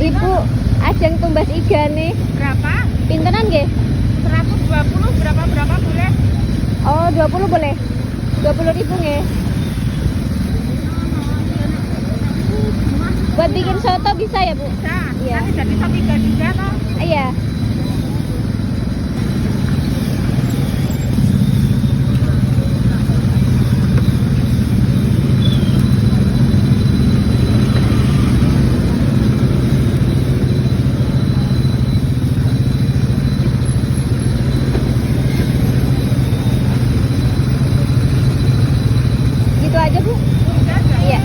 Ibu, ajeng tumbas iga nih. Berapa? Pintenan nggih? 120 berapa boleh? Oh, 20 boleh. 20.000 nggih. Buat bikin soto bisa ya, Bu? Bisa. Iya. Nanti jadi sop iga juga toh. Iya. Gitu aja, Bu. Iya.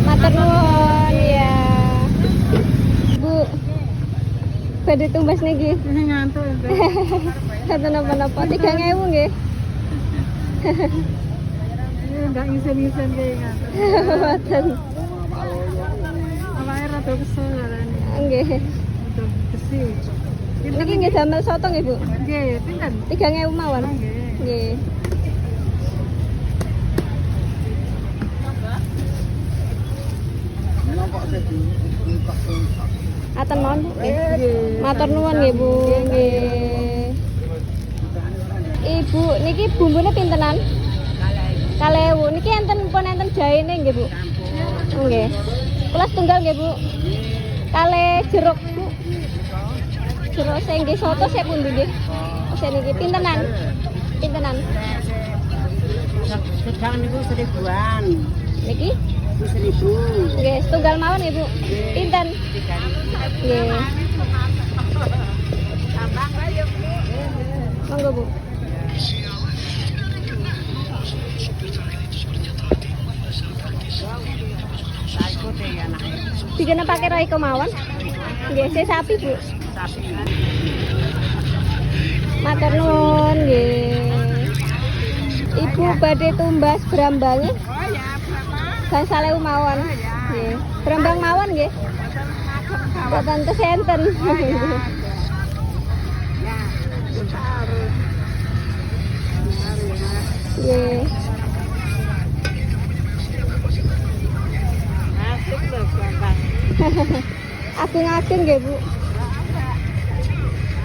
Matur nuwun ya. Bu. Badhe tumbas niki. Ngantuk. Kata napa-napa 3.000 nggih. Enggak ngisen-ngisen kayak ngantuk. Mboten. Awake rada kesel jarane. Nggih. Rada besi. Niki nggih damel soto nggih, Bu. Nggih, pinten? 3.000 mawon. Nggih. Nggih. Aten mawon, Bu. Nggih. Matur nuwun nggih, Bu. Nggih. Ibu, niki bumbune pintenan? 4.000. Niki enten pun enten jahene nggih, Bu. Nggih. Kula setunggal nggih, Bu. Kalih jeruk, Bu. Jeruk sing nggih soto sik pundi nggih? Sik niki pintenan? Pintenan? Sedang niku 1000-an. Niki? 1000. Nggih, setunggal mawon nggih, Bu. Pinten? Nggih. Monggo, Bu. Bikin pakai Royco mawon? Nggih, saya sapi, Bu. Matur nuwun nggih. Ibu badhe tumbas brambange? Oh ya, berapa? Gangsal ewu mawon. Nggih. Brambang mawon nggih. Boten kesenten. Ya, harus. Nggih. Asik loh, Bapak. Agung-agung nggih, Bu.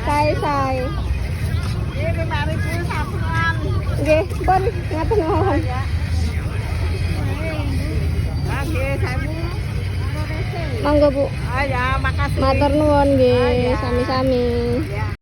Sae-sae. Ini 5.000 satuan. Nggih, pun ngaten mawon. Oke, saya Monggo, Bu. ya, makasih. Matur nuwun nggih, sami-sami. Ya.